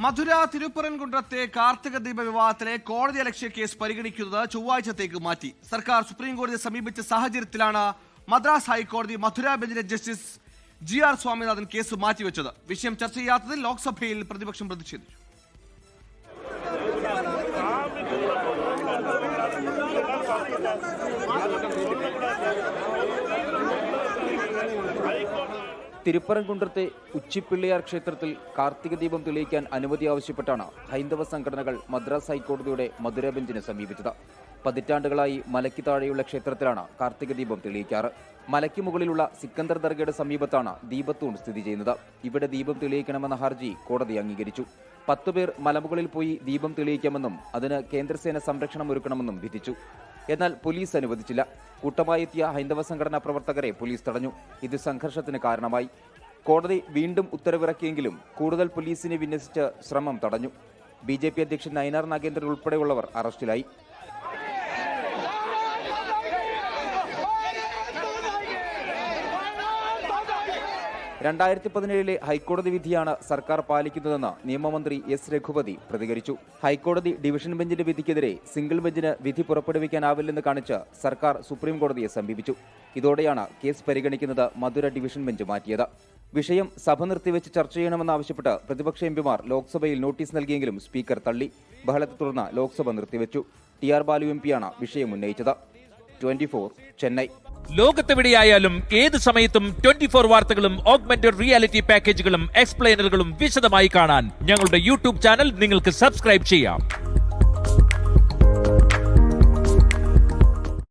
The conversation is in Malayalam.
മധുര തിരുപ്പറൻകുன்றത്തെ കാർത്തിക ദീപ വിവാദത്തിലെ കോടതിയലക്ഷ്യ കേസ് പരിഗണിക്കുന്നത് ചൊവ്വാഴ്ചത്തേക്ക് മാറ്റി. സർക്കാർ സുപ്രീംകോടതിയെ സമീപിച്ച സാഹചര്യത്തിലാണ് മദ്രാസ് ഹൈക്കോടതി മധുര ബെഞ്ചിലെ ജസ്റ്റിസ് GR സ്വാമിനാഥൻ കേസ് മാറ്റിവെച്ചത്. വിഷയം ചർച്ച ചെയ്യാത്തതിൽ ലോക്സഭയിൽ പ്രതിപക്ഷം പ്രതിഷേധിച്ചു. തിരുപ്പറൻകുன்றത്തെ ഉച്ചിപ്പിള്ളിയാർ ക്ഷേത്രത്തിൽ കാർത്തിക ദീപം തെളിയിക്കാൻ അനുമതി ആവശ്യപ്പെട്ടാണ് ഹൈന്ദവ സംഘടനകൾ മദ്രാസ് ഹൈക്കോടതിയുടെ മധുര ബെഞ്ചിനെ സമീപിച്ചത്. പതിറ്റാണ്ടുകളായി മലയ്ക്ക് താഴെയുള്ള ക്ഷേത്രത്തിലാണ് കാർത്തിക ദീപം തെളിയിക്കാറ്. മലയ്ക്ക് മുകളിലുള്ള സിക്കന്ദർ ദർഗയുടെ സമീപത്താണ് ദീപത്തൂൺ സ്ഥിതി ചെയ്യുന്നത്. ഇവിടെ ദീപം തെളിയിക്കണമെന്ന ഹർജി കോടതി അംഗീകരിച്ചു. 10 പേർ മലമുകളിൽ പോയി ദീപം തെളിയിക്കാമെന്നും അതിന് കേന്ദ്രസേന സംരക്ഷണം ഒരുക്കണമെന്നും വിധിച്ചു. എന്നാൽ പോലീസ് അനുവദിച്ചില്ല. കൂട്ടമായെത്തിയ ഹൈന്ദവ സംഘടനാ പ്രവർത്തകരെ പോലീസ് തടഞ്ഞു. ഇത് സംഘർഷത്തിന് കാരണമായി. കോടതി വീണ്ടും ഉത്തരവിറക്കിയെങ്കിലും കൂടുതൽ പോലീസിനെ വിന്യസിച്ച് ശ്രമം തടഞ്ഞു. BJP അധ്യക്ഷൻ നയനാർ നാഗേന്ദ്രൻ ഉൾപ്പെടെയുള്ളവർ അറസ്റ്റിലായി. ലെ ഹൈക്കോടതി വിധിയാണ് സർക്കാർ പാലിക്കുന്നതെന്ന് നിയമമന്ത്രി S. രഘുപതി പ്രതികരിച്ചു. ഹൈക്കോടതി ഡിവിഷൻ ബെഞ്ചിന്റെ വിധിക്കെതിരെ സിംഗിൾ ബെഞ്ചിന് വിധി പുറപ്പെടുവിക്കാനാവില്ലെന്ന് കാണിച്ച് സർക്കാർ സുപ്രീം കോടതിയെ സമീപിച്ചു. ഇതോടെയാണ് കേസ് പരിഗണിക്കുന്നത് മധുര ഡിവിഷൻ ബെഞ്ച് മാറ്റിയത്. വിഷയം സഭ നിർത്തിവെച്ച് ചർച്ച ചെയ്യണമെന്നാവശ്യപ്പെട്ട് പ്രതിപക്ഷ എംപിമാർ ലോക്സഭയിൽ നോട്ടീസ് നൽകിയെങ്കിലും സ്പീക്കർ തള്ളി. ബഹളത്തെ തുടർന്ന് ലോക്സഭ നിർത്തിവെച്ചു. TR ബാലു MP യാണ് വിഷയം ഉന്നയിച്ചത്. 24 ചെന്നൈ. ലോകത്തെവിടെയായാലും ഏത് സമയത്തും 24 വാർത്തകളും ഓഗ്മെന്റഡ് റിയാലിറ്റി പാക്കേജുകളും എക്സ്പ്ലെയിനറുകളും വിശദമായി കാണാൻ ഞങ്ങളുടെ YouTube ചാനൽ നിങ്ങൾക്ക് സബ്സ്ക്രൈബ് ചെയ്യാം.